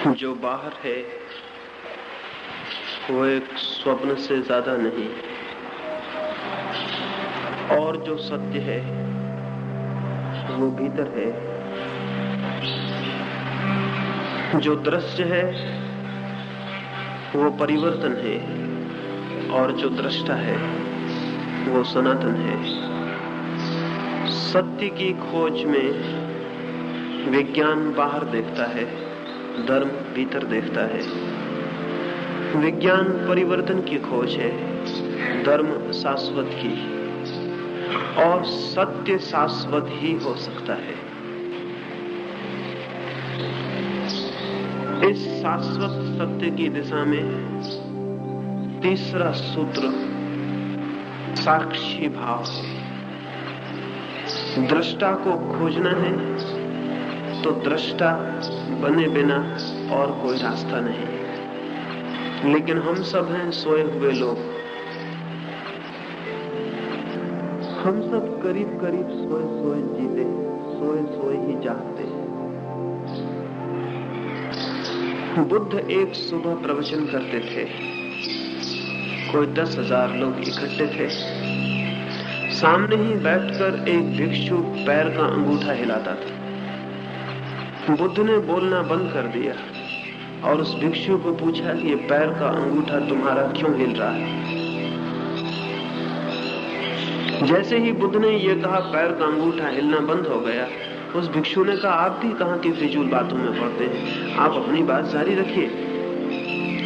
जो बाहर है वो एक स्वप्न से ज्यादा नहीं, और जो सत्य है वो भीतर है। जो दृश्य है वो परिवर्तन है, और जो दृष्टा है वो सनातन है। सत्य की खोज में विज्ञान बाहर देखता है, धर्म भीतर देखता है। विज्ञान परिवर्तन की खोज है, धर्म शाश्वत की, और सत्य शाश्वत ही हो सकता है। इस शाश्वत सत्य की दिशा में तीसरा सूत्र साक्षी भाव है। दृष्टा को खोजना है तो दृष्टा बने बिना और कोई रास्ता नहीं। लेकिन हम सब हैं सोए हुए लोग, हम सब करीब करीब सोए सोए जीते, सोए सोए ही जागते। बुद्ध एक सुबह प्रवचन करते थे, कोई 10,000 लोग इकट्ठे थे। सामने ही बैठकर एक भिक्षु पैर का अंगूठा हिलाता था। बुद्ध ने बोलना बंद कर दिया और उस भिक्षु को पूछा कि ये पैर का अंगूठा तुम्हारा क्यों हिल रहा है। जैसे ही बुद्ध ने ये कहा, पैर का अंगूठा हिलना बंद हो गया। उस भिक्षु ने कहा, आप भी कहां की फिजूल बातों में पड़ते हैं, आप अपनी बात जारी रखिए।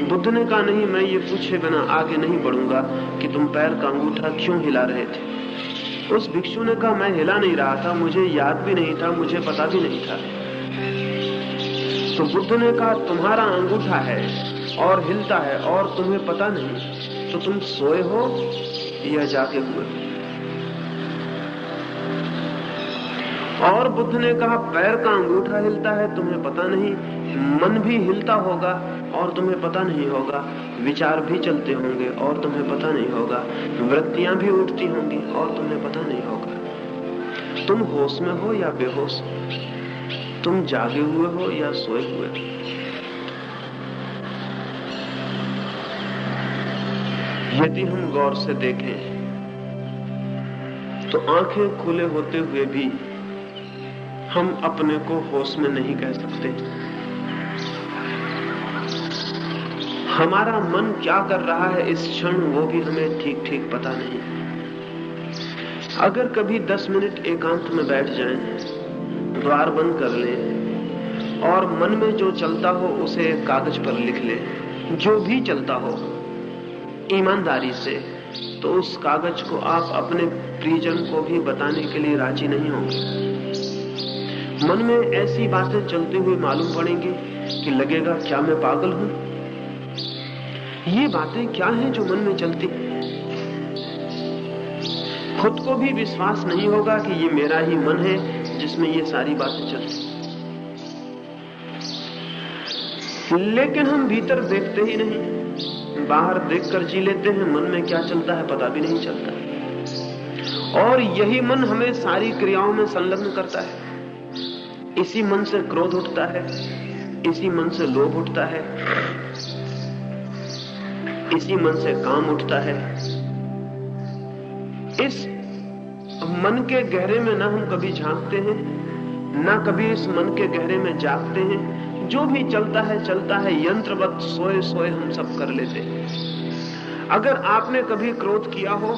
बुद्ध ने कहा, नहीं, मैं ये पूछे बिना आगे नहीं बढ़ूंगा कि तुम पैर का अंगूठा क्यों हिला रहे थे। उस भिक्षु ने कहा, मैं हिला नहीं रहा था, मुझे याद भी नहीं था, मुझे पता भी नहीं था। तो बुद्ध ने कहा, तुम्हारा अंगूठा है और हिलता है और तुम्हें पता नहीं, तो तुम सोए हो या जागे हुए हो। और बुद्ध ने कहा, पैर का अंगूठा हिलता है, तुम्हें पता नहीं, मन भी हिलता होगा और तुम्हें पता नहीं होगा, विचार भी चलते होंगे और तुम्हें पता नहीं होगा, वृत्तियां भी उठती होंगी और तुम्हें पता नहीं होगा। तुम होश में हो या बेहोश, तुम जागे हुए हो या सोए हुए हो। यदि हम गौर से देखें तो आंखें खुले होते हुए भी हम अपने को होश में नहीं कह सकते। हमारा मन क्या कर रहा है इस क्षण, वो भी हमें ठीक ठीक पता नहीं। अगर कभी 10 मिनट एकांत में बैठ जाएं, द्वार बंद कर लें और मन में जो चलता हो उसे कागज पर लिख लें, जो भी चलता हो ईमानदारी से, तो उस कागज को आप अपने प्रियजन को भी बताने के लिए राजी नहीं होंगे। मन में ऐसी बातें चलते हुए मालूम पड़ेंगी कि लगेगा क्या मैं पागल हूं। ये बातें क्या हैं जो मन में चलती, खुद को भी विश्वास नहीं होगा कि ये मेरा ही मन है जिसमें ये सारी बातें चलती। लेकिन हम भीतर देखते ही नहीं, बाहर देखकर जी लेते हैं, मन में क्या चलता है पता भी नहीं चलता। और यही मन हमें सारी क्रियाओं में संलग्न करता है। इसी मन से क्रोध उठता है, इसी मन से लोभ उठता है, इसी मन से काम उठता है। इस मन के गहरे में ना हम कभी झांकते हैं, ना कभी इस मन के गहरे में जागते हैं। जो भी चलता है यंत्रवत, सोए सोए हम सब कर लेते हैं। अगर आपने कभी क्रोध किया हो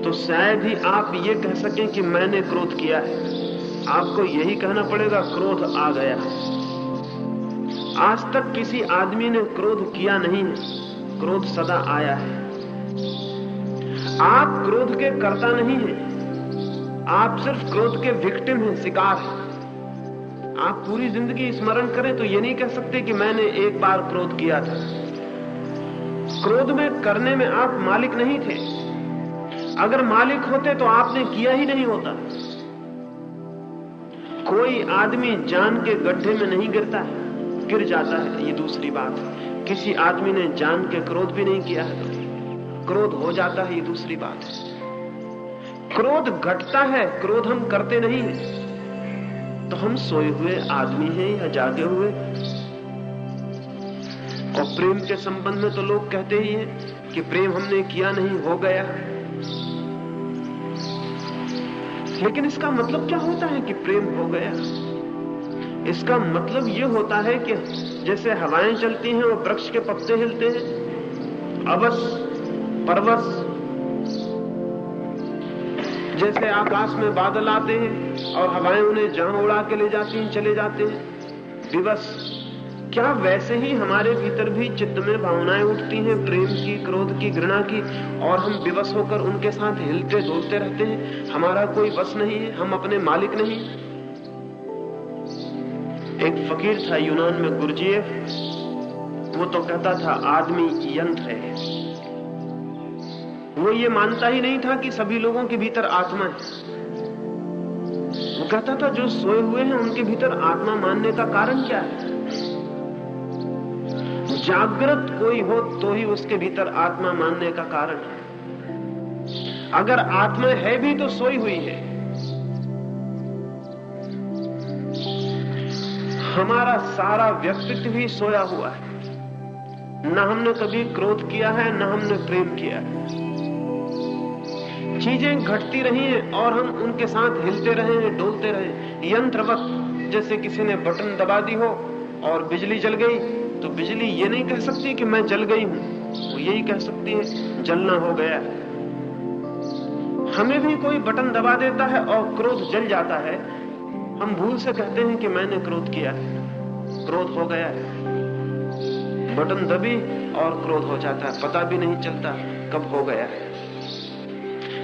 तो शायद ही आप ये कह सकें कि मैंने क्रोध किया है। आपको यही कहना पड़ेगा, क्रोध आ गया। आज तक किसी आदमी ने क्रोध किया नहीं है, क्रोध सदा आया है। आप क्रोध के कर्ता नहीं हैं, आप सिर्फ क्रोध के विक्टिम हैं, शिकार हैं। आप पूरी जिंदगी स्मरण करें तो ये नहीं कह सकते कि मैंने एक बार क्रोध किया था। क्रोध में करने में आप मालिक नहीं थे। अगर मालिक होते तो आपने किया ही नहीं होता। कोई आदमी जान के गड्ढे में नहीं गिरता है, गिर जाता है, ये दूसरी बात है। किसी आदमी ने जान के क्रोध भी नहीं किया है तो क्रोध हो जाता है, ये दूसरी बात है। क्रोध घटता है, क्रोध हम करते नहीं हैं। तो हम सोए हुए आदमी हैं या जागे हुए। और प्रेम के संबंध में तो लोग कहते ही हैं कि प्रेम हमने किया नहीं, हो गया। लेकिन इसका मतलब क्या होता है कि प्रेम हो गया? इसका मतलब यह होता है कि जैसे हवाएं चलती हैं और वृक्ष के पत्ते हिलते हैं, अवस परवस, जैसे आकाश में बादल आते हैं और हवाएं उन्हें जहां उड़ा के ले जाती हैं चले जाते हैं, विवश। क्या वैसे ही हमारे भीतर भी चित्त में भावनाएं उठती हैं, प्रेम की, क्रोध की, घृणा की, और हम विवश होकर उनके साथ हिलते डोलते रहते हैं? हमारा कोई वश नहीं है, हम अपने मालिक नहीं। एक फकीर था यूनान में, गुरजीएफ, वो तो कहता था आदमी यंत्र है। वो ये मानता ही नहीं था कि सभी लोगों के भीतर आत्मा है। वो कहता था जो सोए हुए हैं उनके भीतर आत्मा मानने का कारण क्या है? जागृत कोई हो तो ही उसके भीतर आत्मा मानने का कारण है। अगर आत्मा है भी तो सोई हुई है। हमारा सारा व्यक्तित्व भी सोया हुआ है। न हमने कभी क्रोध किया है, न हमने प्रेम किया है। चीजें घटती रही हैं और हम उनके साथ हिलते रहे हैं, डोलते रहे, यंत्रवत। जैसे किसी ने बटन दबा दी हो और बिजली जल गई, तो बिजली ये नहीं कह सकती कि मैं जल गई हूं, वो यही कह सकती है जलना हो गया। हमें भी कोई बटन दबा देता है और क्रोध जल जाता है, हम भूल से कहते हैं कि मैंने क्रोध किया है, क्रोध हो गया है। बटन दबी और क्रोध हो जाता है, पता भी नहीं चलता कब हो गया है।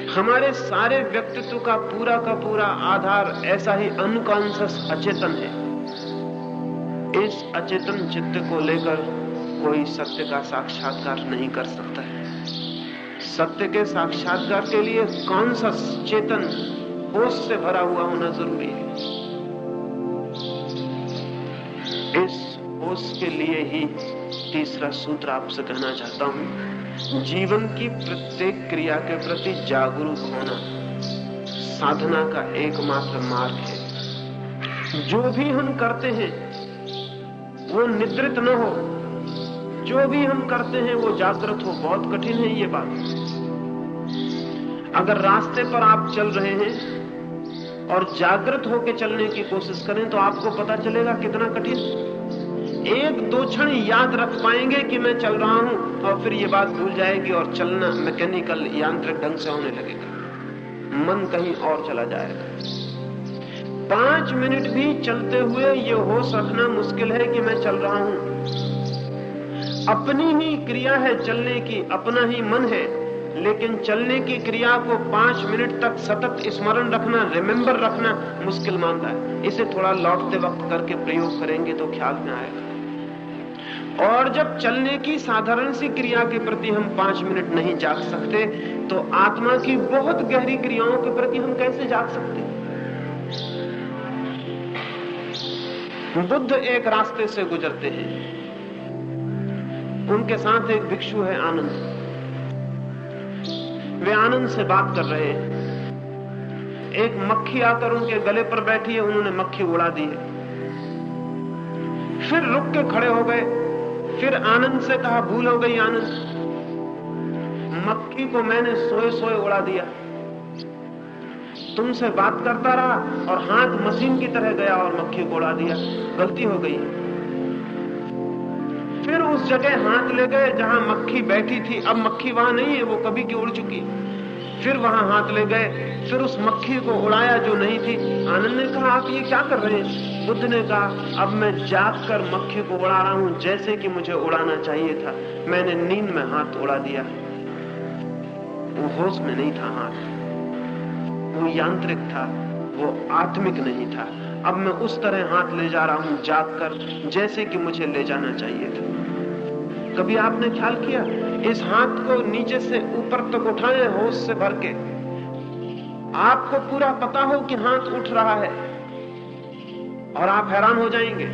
हमारे सारे व्यक्तित्व का पूरा आधार ऐसा ही अनकॉन्शियस अचेतन है। इस अचेतन चित्त को लेकर कोई सत्य का साक्षात्कार नहीं कर सकता है। सत्य के साक्षात्कार के लिए कॉन्शियस, चेतन, होश से भरा हुआ होना जरूरी है। इस होश के लिए ही तीसरा सूत्र आपसे कहना चाहता हूं, जीवन की प्रत्येक क्रिया के प्रति जागरूक होना साधना का एकमात्र मार्ग है। जो भी हम करते हैं वो निद्रित न हो, जो भी हम करते हैं वो जागृत हो। बहुत कठिन है ये बात। अगर रास्ते पर आप चल रहे हैं और जागृत होकर चलने की कोशिश करें तो आपको पता चलेगा कितना कठिन। एक दो क्षण याद रख पाएंगे कि मैं चल रहा हूं और फिर ये बात भूल जाएगी और चलना मैकेनिकल, यांत्रिक ढंग से होने लगेगा, मन कहीं और चला जाएगा। 5 मिनट भी चलते हुए ये होश रखना मुश्किल है कि मैं चल रहा हूं। अपनी ही क्रिया है चलने की, अपना ही मन है, लेकिन चलने की क्रिया को 5 मिनट तक सतत स्मरण रखना, रिमेंबर रखना मुश्किल मानता है। इसे थोड़ा लौटते वक्त करके प्रयोग करेंगे तो ख्याल में आएगा। और जब चलने की साधारण सी क्रिया के प्रति हम 5 मिनट नहीं जाग सकते, तो आत्मा की बहुत गहरी क्रियाओं के प्रति हम कैसे जाग सकते हैं? बुद्ध एक रास्ते से गुजरते हैं, उनके साथ एक भिक्षु है आनंद। वे आनंद से बात कर रहे हैं। एक मक्खी आकर उनके गले पर बैठी है, उन्होंने मक्खी उड़ा दी है। फिर रुक के खड़े हो गए, फिर आनंद से कहा, भूल हो गई आनंद, मक्खी को मैंने सोए सोए उड़ा दिया। तुमसे बात करता रहा और हाथ मशीन की तरह गया और मक्खी को उड़ा दिया, गलती हो गई। फिर उस जगह हाथ ले गए जहां मक्खी बैठी थी, अब मक्खी वहां नहीं है, वो कभी की उड़ चुकी। फिर वहां हाथ ले गए, फिर उस मक्खी को उड़ाया जो नहीं थी। आनंद ने कहा, आप ये क्या कर रहे हैं? बुद्ध ने कहा, अब मैं जाग कर मक्खी को उड़ा रहा हूं जैसे कि मुझे उड़ाना चाहिए था। मैंने नींद में हाथ उड़ा दिया, वो होश में नहीं था हाथ, वो यांत्रिक था, वो आत्मिक नहीं था। अब मैं उस तरह हाथ ले जा रहा हूं जागकर, जैसे कि मुझे ले जाना चाहिए था। कभी आपने ख्याल किया, इस हाथ को नीचे से ऊपर तक उठाएं होश से भर के, आपको पूरा पता हो कि हाथ उठ रहा है, और आप हैरान हो जाएंगे।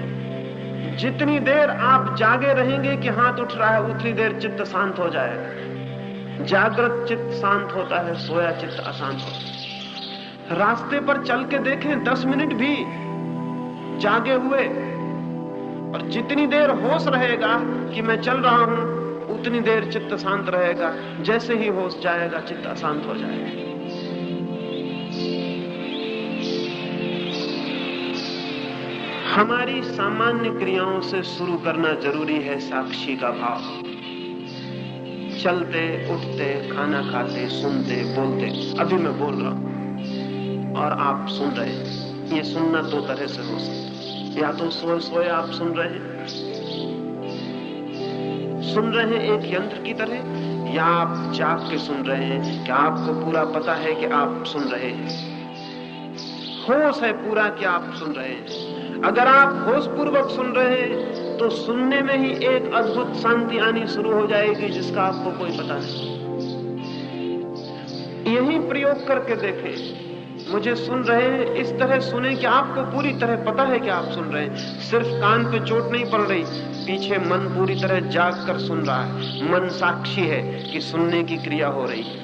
जितनी देर आप जागे रहेंगे कि हाथ उठ रहा है, उतनी देर चित्त शांत हो जाएगा। जागृत चित्त शांत होता है, सोया चित्त अशांत होता है। रास्ते पर चल के देखें 10 मिनट भी, जागे हुए, और जितनी देर होश रहेगा कि मैं चल रहा हूं, उतनी देर चित्त शांत रहेगा। जैसे ही होश जाएगा, चित्त अशांत हो जाएगा। हमारी सामान्य क्रियाओं से शुरू करना जरूरी है साक्षी का भाव। चलते, उठते, खाना खाते, सुनते, बोलते। अभी मैं बोल रहा हूं और आप सुन रहे हैं। ये सुनना दो तरह से हो सकता है। या तो सोए सोए आप सुन रहे हैं एक यंत्र की तरह, या आप जाग के सुन रहे हैं कि आपको पूरा पता है कि आप सुन रहे हैं। होश है पूरा कि आप सुन रहे हैं। अगर आप होश पूर्वक सुन रहे हैं तो सुनने में ही एक अद्भुत शांति आनी शुरू हो जाएगी जिसका आपको कोई पता नहीं। यही प्रयोग करके देखें। मुझे सुन रहे हैं, इस तरह सुने कि आपको पूरी तरह पता है कि आप सुन रहे हैं। सिर्फ कान पे चोट नहीं पड़ रही, पीछे मन पूरी तरह जाग कर सुन रहा है। मन साक्षी है कि सुनने की क्रिया हो रही है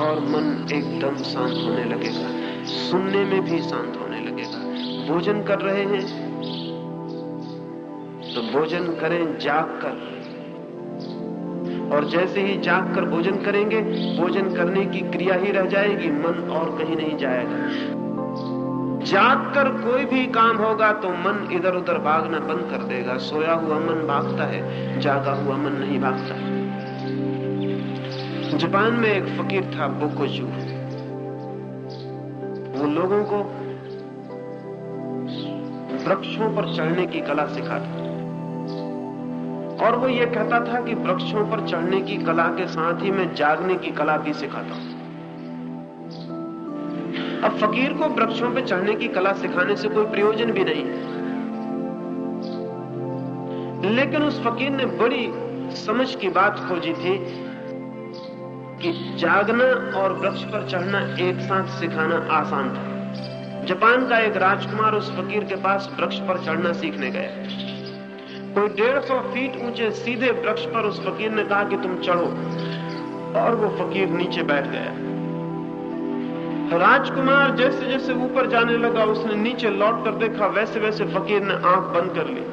और मन एकदम शांत होने लगेगा। सुनने में भी शांत होने लगेगा। भोजन कर रहे हैं तो भोजन करें जाग कर, और जैसे ही जाग कर भोजन करेंगे, भोजन करने की क्रिया ही रह जाएगी, मन और कहीं नहीं जाएगा। जाग कर कोई भी काम होगा तो मन इधर उधर भागना बंद कर देगा। सोया हुआ मन भागता है, जागा हुआ मन नहीं भागता है। जापान में एक फकीर था, बोकोजू। वो लोगों को वृक्षों पर चढ़ने की कला सिखाता, और वो ये कहता था कि वृक्षों पर चढ़ने की कला के साथ ही मैं जागने की कला भी सिखाता हूं। अब फकीर को वृक्षों पर चढ़ने की कला सिखाने से कोई प्रयोजन भी नहीं, लेकिन उस फकीर ने बड़ी समझ की बात खोजी थी कि जागना और वृक्ष पर चढ़ना एक साथ सिखाना आसान था। जापान का एक राजकुमार उस फकीर के पास वृक्ष पर चढ़ना सीखने गया। कोई 150 फीट ऊंचे सीधे वृक्ष पर उस फकीर ने कहा कि तुम चढ़ो, और वो फकीर नीचे बैठ गया। राजकुमार जैसे जैसे ऊपर जाने लगा, उसने नीचे लौट कर देखा, वैसे वैसे फकीर ने आंख बंद कर ली।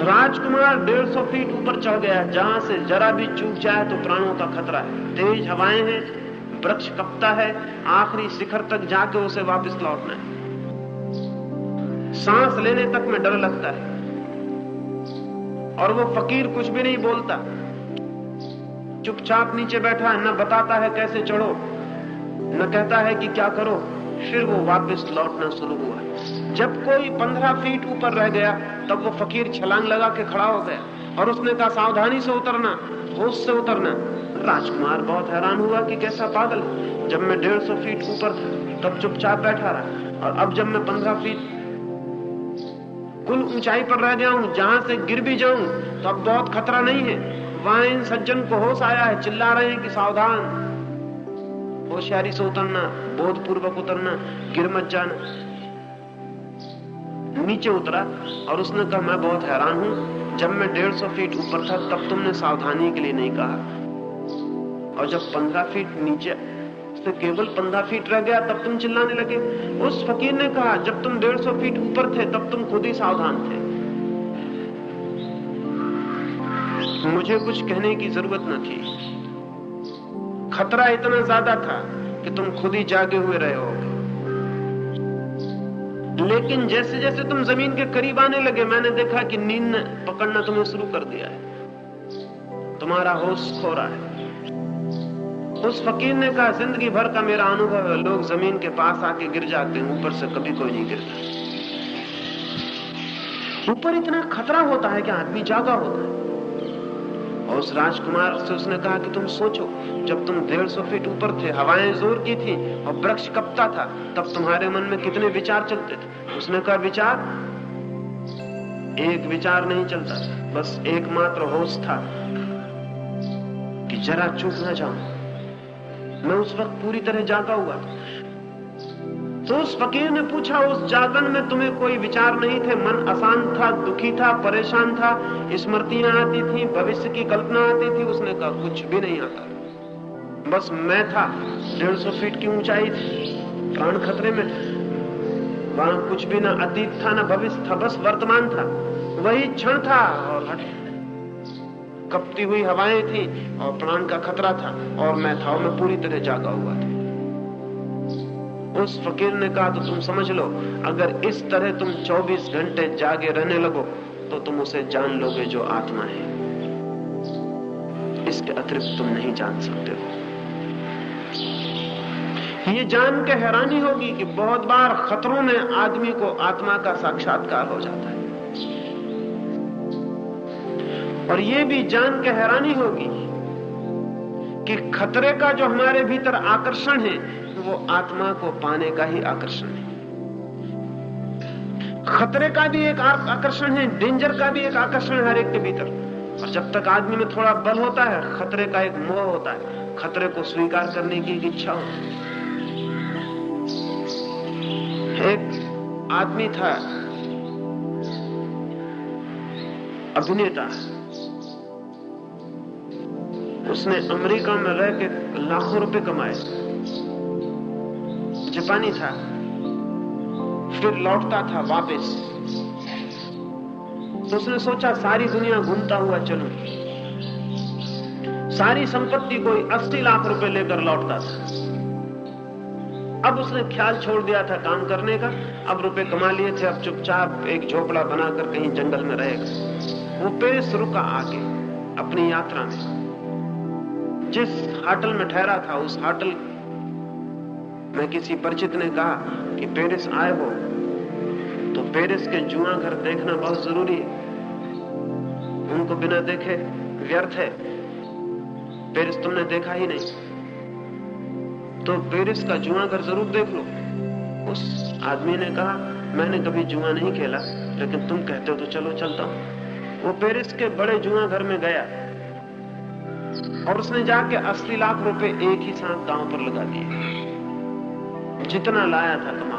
राजकुमार 150 फीट ऊपर चढ़ गया, जहां से जरा भी चूक जाए तो प्राणों का खतरा है। तेज हवाएं हैं, वृक्ष कपता है, आखिरी शिखर तक जाके उसे वापस लौटना है। सांस लेने तक में डर लगता है, और वो फकीर कुछ भी नहीं बोलता, चुपचाप नीचे बैठा है। न बताता है कैसे चढ़ो, न कहता है कि क्या करो। फिर वो वापस लौटना शुरू हुआ। जब कोई 15 फीट ऊपर रह गया, तब वो फकीर छलांग लगा के खड़ा हो गया, और उसने कहा सावधानी से उतरना, होश से उतरना। राजकुमार बहुत हैरान हुआ कि कैसा पागल है। जब मैं 150 फीट ऊपर था तब चुपचाप बैठा रहा, और अब जब मैं 15 फीट कुल ऊंचाई पर रह गया हूं, जहां से गिर भी जाऊं तो अब बहुत खतरा नहीं है। वहां इन सज्जन को होश आया है, चिल्ला रहे हैं कि सावधान, होशियारी से उतरना, बोधपूर्वक उतरना, गिर मत जाना। नीचे उतरा और उसने कहा मैं बहुत हैरान हूं, जब मैं 150 फीट ऊपर था तब तुमने सावधानी के लिए नहीं कहा, और जब 15 फीट नीचे से केवल 15 फीट रह गया तब तुम चिल्लाने लगे। उस फकीर ने कहा जब तुम 150 फीट ऊपर थे तब तुम खुद ही सावधान थे, मुझे कुछ कहने की जरूरत न थी। खतरा इतना ज्यादा था कि तुम खुद ही जागे हुए रहे हो। लेकिन जैसे जैसे तुम जमीन के करीब आने लगे, मैंने देखा कि नींद ने पकड़ना तुम्हें शुरू कर दिया है, तुम्हारा होश खो रहा है। उस फकीर ने कहा जिंदगी भर का मेरा अनुभव है, लोग जमीन के पास आके गिर जाते हैं, ऊपर से कभी कोई नहीं गिरता। ऊपर इतना खतरा होता है कि आदमी जागा होता है। और उस राजकुमार से उसने कहा कि तुम सोचो, जब तुम 150 फीट ऊपर थे, हवाएं जोर की थी और वृक्ष कपता था, तब तुम्हारे मन में कितने विचार चलते थे। उसने कहा विचार? एक विचार नहीं चलता, बस एकमात्र होश था कि जरा चूक न जाऊं। मैं उस वक्त पूरी तरह जागा हुआ था। तो उस फकीर ने पूछा उस जागन में तुम्हें कोई विचार नहीं थे? मन अशांत था, दुखी था, परेशान था, स्मृतियां आती थी, भविष्य की कल्पना आती थी? उसने कहा कुछ भी नहीं आता, बस मैं था। 150 फीट की ऊंचाई थी, प्राण खतरे में था। वहां कुछ भी ना अतीत था ना भविष्य था, बस वर्तमान था। वही क्षण था और कपती हुई हवाएं थी और प्राण का खतरा था और मैं था, मैं पूरी तरह जागा हुआ था। उस फकीर ने कहा, तो तुम समझ लो, अगर इस तरह तुम 24 घंटे जागे रहने लगो तो तुम उसे जान लोगे जो आत्मा है। इसके अतिरिक्त तुम नहीं जान सकते हो। ये जान के हैरानी होगी कि बहुत बार खतरों में आदमी को आत्मा का साक्षात्कार हो जाता है। और ये भी जान के हैरानी होगी कि खतरे का जो हमारे भीतर आकर्षण है वो आत्मा को पाने का ही आकर्षण है। खतरे का भी एक आकर्षण है, डेंजर का भी एक आकर्षण है हर एक के भीतर। और जब तक आदमी में थोड़ा बल होता है, खतरे का एक मोह होता है, खतरे को स्वीकार करने की इच्छा होती है। एक आदमी था, अभिनेता, उसने अमेरिका में रह के लाखों रुपए कमाए, जापानी था, फिर लौटता था वापस। तो उसने सोचा सारी दुनिया घूमता हुआ चलूं। सारी संपत्ति कोई 80 लाख रुपए लेकर लौटता था। अब उसने ख्याल छोड़ दिया था काम करने का, अब रुपए कमा लिए थे, अब चुपचाप एक झोपड़ा बनाकर कहीं जंगल में रहेगा। वो पेरिस रुका आके अपनी यात्रा में। जिस होटल में ठहरा था उस होटल में किसी परिचित ने कहा कि पेरिस आए हो तो पेरिस के जुआ घर देखना बहुत जरूरी है, उनको बिना देखे व्यर्थ है, पेरिस तुमने देखा ही नहीं, तो पेरिस का जुआ घर जरूर देख लो। उस आदमी ने कहा, मैंने कभी जुआ नहीं खेला, लेकिन तुम कहते हो तो चलो चलता हूं। वो पेरिस के बड़े जुआ घर में गया और उसने जाके 80 लाख रुपए एक ही साथ दांव पर लगा दिए, जितना लाया था कमा।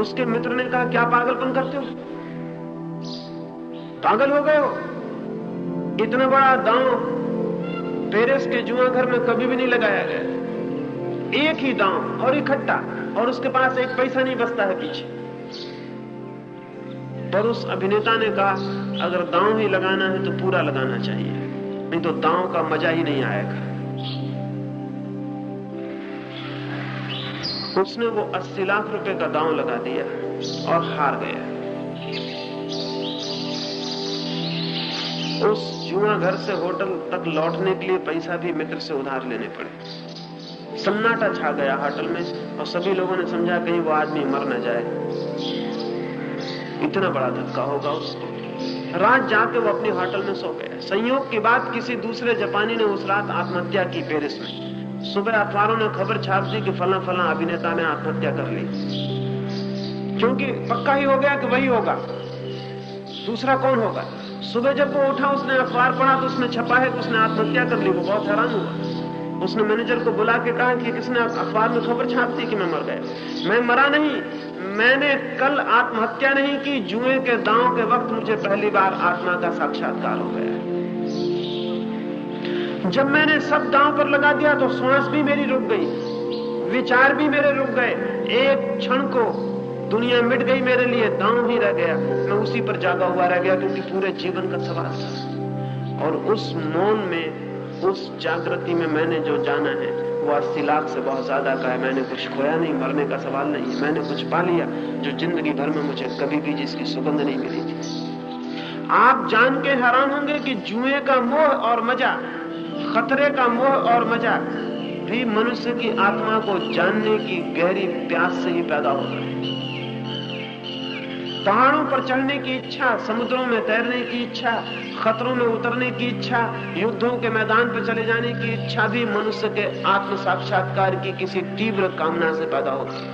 उसके मित्र ने कहा, क्या पागलपन करते हो, पागल हो गए हो, इतना बड़ा दांव पेरिस के जुआ घर में कभी भी नहीं लगाया गया, एक ही दांव और इकट्ठा, और उसके पास एक पैसा नहीं बचता है पीछे। पर उस अभिनेता ने कहा, अगर दांव ही लगाना है तो पूरा लगाना चाहिए, नहीं तो दांव का मजा ही नहीं आएगा। उसने वो 80 लाख रुपए का दांव लगा दिया और हार गया। उस जुआ घर से होटल तक लौटने के लिए पैसा भी मित्र से उधार लेने पड़े। सन्नाटा छा गया होटल में और सभी लोगों ने समझा कहीं वो आदमी मर न जाए, इतना बड़ा धक्का होगा उसको। रात जाके वो अपने होटल में सो गया। संयोग की बात, किसी दूसरे जापानी ने उस रात आत्महत्या की पेरिस में। सुबह अखबारों ने खबर छाप दी कि फला फला अभिनेता ने आत्महत्या कर ली, क्योंकि पक्का ही हो गया कि वही होगा, दूसरा कौन होगा। सुबह जब वो उठा, उसने अखबार पढ़ा तो उसने छपा है कि उसने आत्महत्या कर ली। वो बहुत हैरान हुआ। उसने मैनेजर को बुला के कहा कि किसने अखबार में खबर छाप दी कि मैं मर गया। मैं मरा नहीं, मैंने कल आत्महत्या नहीं की, जुए के दांव के वक्त मुझे पहली बार आत्मा का साक्षात्कार हो गया। जब मैंने सब दांव पर लगा दिया तो श्वास भी मेरी रुक गई, विचार भी मेरे रुक गए, एक क्षण को दुनिया मिट गई मेरे लिए, दांव ही रह गया। मैं उसी पर जागा हुआ रह गया, क्योंकि पूरे जीवन का सवाल था। और उस मौन में, उस जागृति में मैंने जो जाना है वो 80 लाख से बहुत ज्यादा का है। मैंने कुछ खोया नहीं, मरने का सवाल नहीं, मैंने कुछ पा लिया जो जिंदगी भर में मुझे कभी भी जिसकी सुगंध नहीं मिली थी। आप जान के हैरान होंगे कि जुए का मोह और मजा, खतरे का मोह और मजा भी मनुष्य की आत्मा को जानने की गहरी प्यास से ही पैदा होता है। पहाड़ों पर चढ़ने की इच्छा, समुद्रों में तैरने की इच्छा, खतरों में उतरने की इच्छा, युद्धों के मैदान पर चले जाने की इच्छा भी मनुष्य के आत्म साक्षात्कार की किसी तीव्र कामना से पैदा होती है।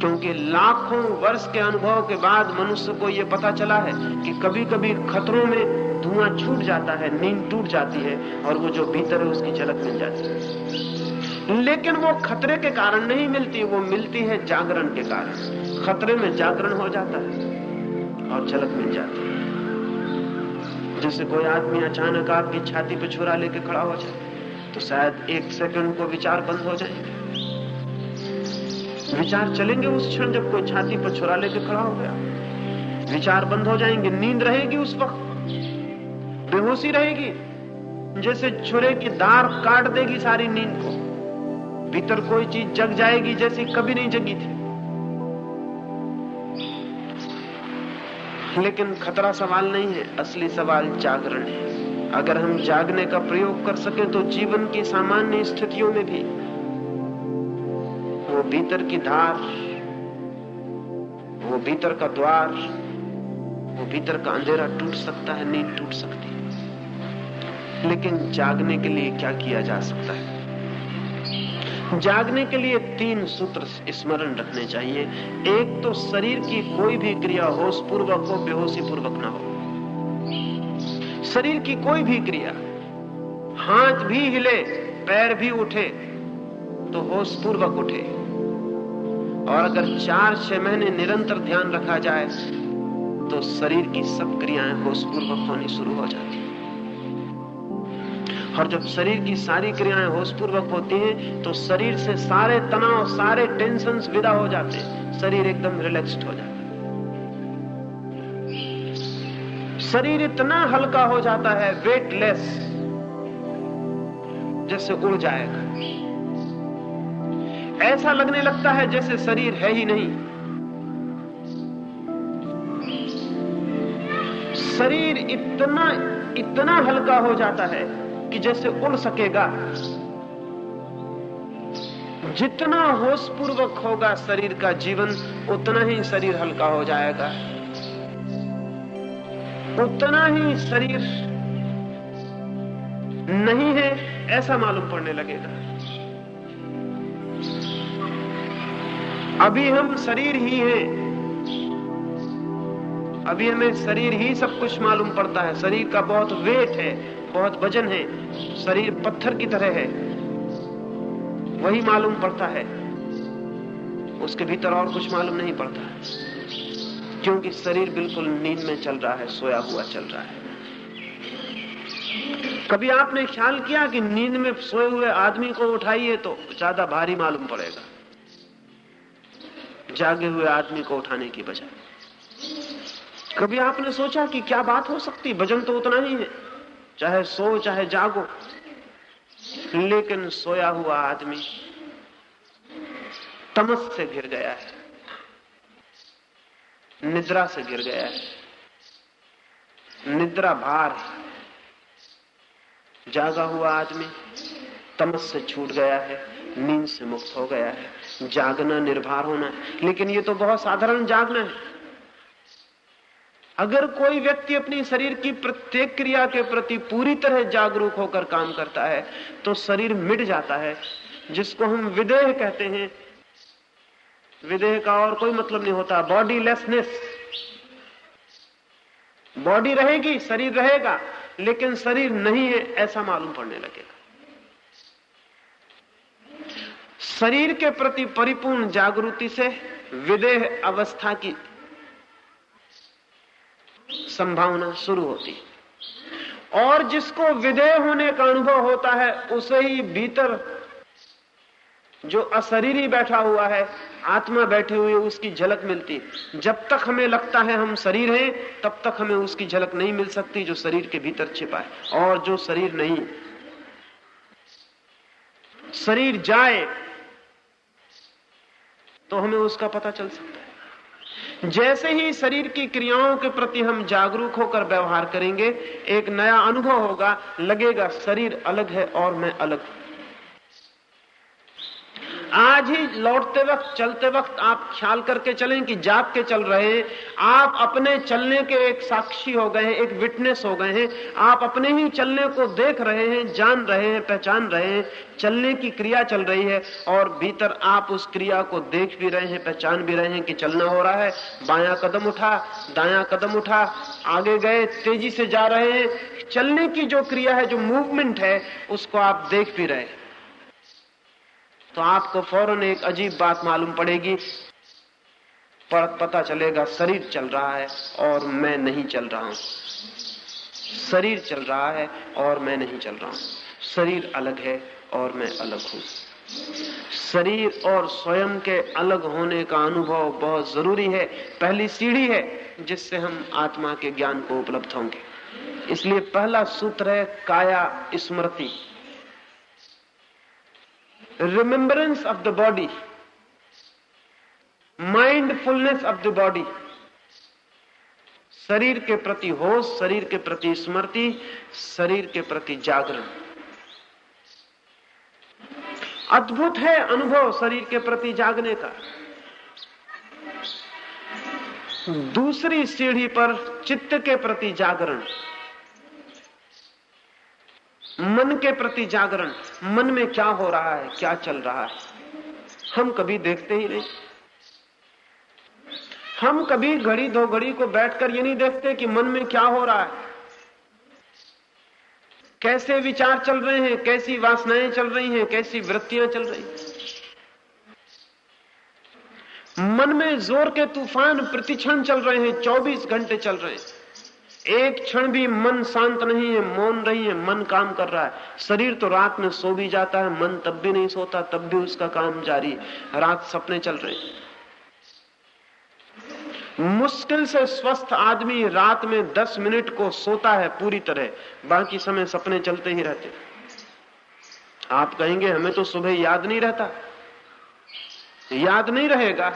क्योंकि लाखों वर्ष के अनुभव के बाद मनुष्य को यह पता चला है कि कभी कभी खतरों में धुआं छूट जाता है, नींद टूट जाती है और वो जो भीतर है उसकी झलक मिल जाती है। लेकिन वो खतरे के कारण नहीं मिलती, वो मिलती है जागरण के कारण। खतरे में जागरण हो जाता है और झलक मिल जाती है। जैसे कोई आदमी अचानक आपकी छाती पे छुरा लेके खड़ा हो जाए तो शायद एक सेकंड को विचार बंद हो जाएंगे, विचार चलेंगे उस क्षण जब कोई छाती पर छुरा लेके खड़ा हो गया। विचार बंद हो जाएंगे, नींद रहेगी उस वक्त, बेहोशी रहेगी, जैसे छुरे की धार काट देगी सारी नींद को। भीतर कोई चीज जग जाएगी जैसी कभी नहीं जगी थी। लेकिन खतरा सवाल नहीं है, असली सवाल जागरण है। अगर हम जागने का प्रयोग कर सकें तो जीवन की सामान्य स्थितियों में भी वो भीतर की धार, वो भीतर का द्वार, वो भीतर का अंधेरा टूट सकता है, नींद टूट सकती है। लेकिन जागने के लिए क्या किया जा सकता है? जागने के लिए 3 सूत्र स्मरण रखने चाहिए। एक तो शरीर की कोई भी क्रिया होश पूर्वक हो, बेहोशी पूर्वक ना हो। शरीर की कोई भी क्रिया, हाथ भी हिले, पैर भी उठे तो होश पूर्वक उठे। और अगर 4-6 महीने निरंतर ध्यान रखा जाए तो शरीर की सब क्रियाएं होश पूर्वक होनी शुरू हो जाती हैं। और जब शरीर की सारी क्रियाएं होशपूर्वक होती हैं तो शरीर से सारे तनाव, सारे टेंशन्स विदा हो जाते हैं। शरीर एकदम रिलैक्स्ड हो जाता है। शरीर इतना हल्का हो जाता है, वेटलेस, जैसे उड़ जाएगा। ऐसा लगने लगता है जैसे शरीर है ही नहीं। शरीर इतना हल्का हो जाता है कि जैसे उड़ सकेगा। जितना होशपूर्वक होगा शरीर का जीवन, उतना ही शरीर हल्का हो जाएगा, उतना ही शरीर नहीं है ऐसा मालूम पड़ने लगेगा। अभी हम शरीर ही हैं, अभी हमें शरीर ही सब कुछ मालूम पड़ता है। शरीर का बहुत वेट है, बहुत वजन है, शरीर पत्थर की तरह है, वही मालूम पड़ता है। उसके भीतर और कुछ मालूम नहीं पड़ता है, क्योंकि शरीर बिल्कुल नींद में चल रहा है, सोया हुआ चल रहा है। कभी आपने ख्याल किया कि नींद में सोए हुए आदमी को उठाइए तो ज्यादा भारी मालूम पड़ेगा, जागे हुए आदमी को उठाने की बजाय? कभी आपने सोचा कि क्या बात हो सकती, वजन तो उतना ही है, चाहे सो चाहे जागो। लेकिन सोया हुआ आदमी तमस से घिर गया है, निद्रा से घिर गया है, निद्रा भार है। जागा हुआ आदमी तमस से छूट गया है, नींद से मुक्त हो गया है। जागना निर्भर होना है, लेकिन ये तो बहुत साधारण जागना है। अगर कोई व्यक्ति अपनी शरीर की प्रत्येक क्रिया के प्रति पूरी तरह जागरूक होकर काम करता है तो शरीर मिट जाता है, जिसको हम विदेह कहते हैं। विदेह का और कोई मतलब नहीं होता, बॉडीलेसनेस। बॉडी रहेगी, शरीर रहेगा, लेकिन शरीर नहीं है ऐसा मालूम पड़ने लगेगा। शरीर के प्रति परिपूर्ण जागृति से विदेह अवस्था की संभावना शुरू होती, और जिसको विदेह होने का अनुभव होता है उसे ही भीतर जो अशरीरी बैठा हुआ है, आत्मा बैठी हुई है, उसकी झलक मिलती। जब तक हमें लगता है हम शरीर हैं, तब तक हमें उसकी झलक नहीं मिल सकती जो शरीर के भीतर छिपा है। और जो शरीर नहीं, शरीर जाए तो हमें उसका पता चल सकता है। जैसे ही शरीर की क्रियाओं के प्रति हम जागरूक होकर व्यवहार करेंगे, एक नया अनुभव होगा, लगेगा शरीर अलग है और मैं अलग हूं। आज ही लौटते वक्त, चलते वक्त आप ख्याल करके चलें कि जाग के चल रहे हैं। आप अपने चलने के एक साक्षी हो गए हैं, एक विटनेस हो गए हैं। आप अपने ही चलने को देख रहे हैं, जान रहे हैं, पहचान रहे हैं। चलने की क्रिया चल रही है और भीतर आप उस क्रिया को देख भी रहे हैं, पहचान भी रहे हैं कि चलना हो रहा है। बायां कदम उठा, दायां कदम उठा, आगे गए, तेजी से जा रहे हैं। चलने की जो क्रिया है, जो मूवमेंट है, उसको आप देख भी रहे हैं। तो आपको फौरन एक अजीब बात मालूम पड़ेगी, पता चलेगा शरीर चल रहा है और मैं नहीं चल रहा हूं। शरीर चल रहा है और मैं नहीं चल रहा हूं। शरीर अलग है और मैं अलग हूं। शरीर और स्वयं के अलग होने का अनुभव बहुत जरूरी है, पहली सीढ़ी है जिससे हम आत्मा के ज्ञान को उपलब्ध होंगे। इसलिए पहला सूत्र है काया स्मृति, remembrance of the body, mindfulness of the body. शरीर के प्रति होश, शरीर के प्रति स्मृति, शरीर के प्रति जागरण। अद्भुत है अनुभव शरीर के प्रति जागने का। दूसरी सीढ़ी पर चित्त के प्रति जागरण, मन के प्रति जागरण। मन में क्या हो रहा है, क्या चल रहा है, हम कभी देखते ही नहीं। हम कभी घड़ी दो घड़ी को बैठकर ये नहीं देखते कि मन में क्या हो रहा है, कैसे विचार चल रहे हैं, कैसी वासनाएं चल रही हैं, कैसी वृत्तियां चल रही हैं। मन में जोर के तूफान प्रतिक्षण चल रहे हैं, 24 घंटे चल रहे हैं। एक क्षण भी मन शांत नहीं है, मौन नहीं है, मन काम कर रहा है। शरीर तो रात में सो भी जाता है, मन तब भी नहीं सोता, तब भी उसका काम जारी है। रात सपने चल रहे हैं। मुश्किल से स्वस्थ आदमी रात में 10 मिनट को सोता है पूरी तरह, बाकी समय सपने चलते ही रहते। आप कहेंगे हमें तो सुबह याद नहीं रहता। याद नहीं रहेगा,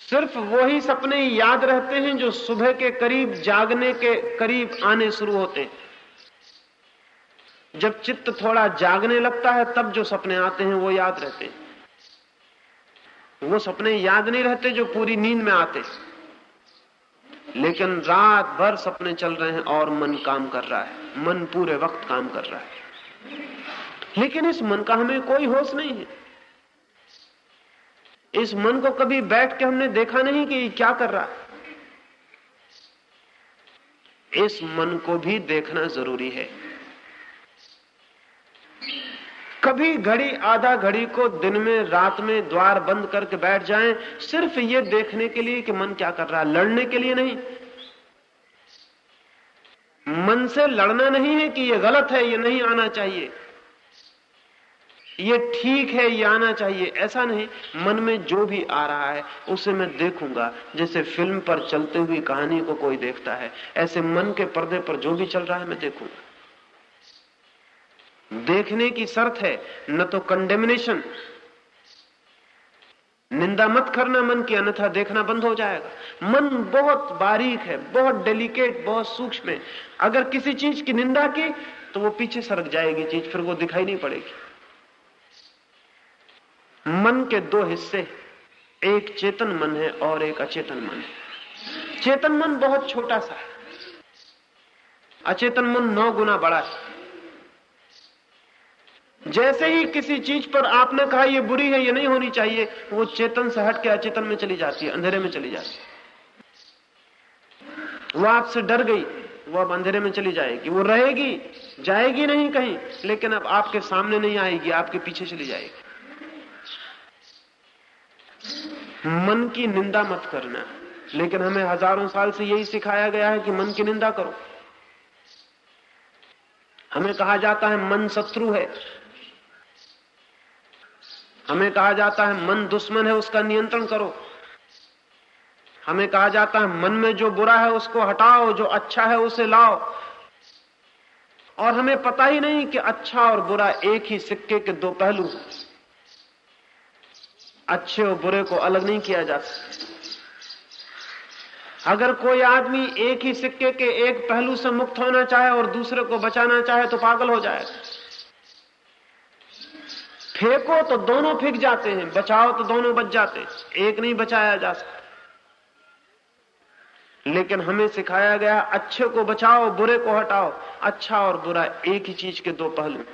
सिर्फ वही सपने याद रहते हैं जो सुबह के करीब, जागने के करीब आने शुरू होते हैं। जब चित्त थोड़ा जागने लगता है तब जो सपने आते हैं वो याद रहते हैं। वो सपने याद नहीं रहते जो पूरी नींद में आते। लेकिन रात भर सपने चल रहे हैं और मन काम कर रहा है, मन पूरे वक्त काम कर रहा है। लेकिन इस मन का हमें कोई होश नहीं है। इस मन को कभी बैठ के हमने देखा नहीं कि क्या कर रहा है। इस मन को भी देखना जरूरी है। कभी घड़ी आधा घड़ी को दिन में, रात में द्वार बंद करके बैठ जाएं, सिर्फ ये देखने के लिए कि मन क्या कर रहा है, लड़ने के लिए नहीं। मन से लड़ना नहीं है कि ये गलत है, ये नहीं आना चाहिए, ये ठीक है, ये आना चाहिए, ऐसा नहीं। मन में जो भी आ रहा है उसे मैं देखूंगा, जैसे फिल्म पर चलती हुई कहानी को कोई देखता है, ऐसे मन के पर्दे पर जो भी चल रहा है मैं देखूंगा। देखने की शर्त है न तो कंडेमिनेशन, निंदा मत करना मन की, अन्यथा देखना बंद हो जाएगा। मन बहुत बारीक है, बहुत डेलिकेट, बहुत सूक्ष्म है। अगर किसी चीज की निंदा की तो वो पीछे सरक जाएगी चीज, फिर वो दिखाई नहीं पड़ेगी। मन के दो हिस्से, एक चेतन मन है और एक अचेतन मन है। चेतन मन बहुत छोटा सा है, अचेतन मन 9 गुना बड़ा है। जैसे ही किसी चीज पर आपने कहा ये बुरी है, ये नहीं होनी चाहिए, वो चेतन से हट के अचेतन में चली जाती है, अंधेरे में चली जाती है। वो आपसे डर गई, वो अब अंधेरे में चली जाएगी। वो रहेगी, जाएगी नहीं कहीं, लेकिन अब आपके सामने नहीं आएगी, आपके पीछे चली जाएगी। मन की निंदा मत करना, लेकिन हमें हजारों साल से यही सिखाया गया है कि मन की निंदा करो। हमें कहा जाता है मन शत्रु है, हमें कहा जाता है मन दुश्मन है, उसका नियंत्रण करो। हमें कहा जाता है मन में जो बुरा है उसको हटाओ, जो अच्छा है उसे लाओ। और हमें पता ही नहीं कि अच्छा और बुरा एक ही सिक्के के दो पहलू हैं। अच्छे और बुरे को अलग नहीं किया जा सकता। अगर कोई आदमी एक ही सिक्के के एक पहलू से मुक्त होना चाहे और दूसरे को बचाना चाहे तो पागल हो जाएगा। फेंको तो दोनों फेंक जाते हैं, बचाओ तो दोनों बच जाते हैं, एक नहीं बचाया जा सकता। लेकिन हमें सिखाया गया अच्छे को बचाओ, बुरे को हटाओ। अच्छा और बुरा एक ही चीज के दो पहलू।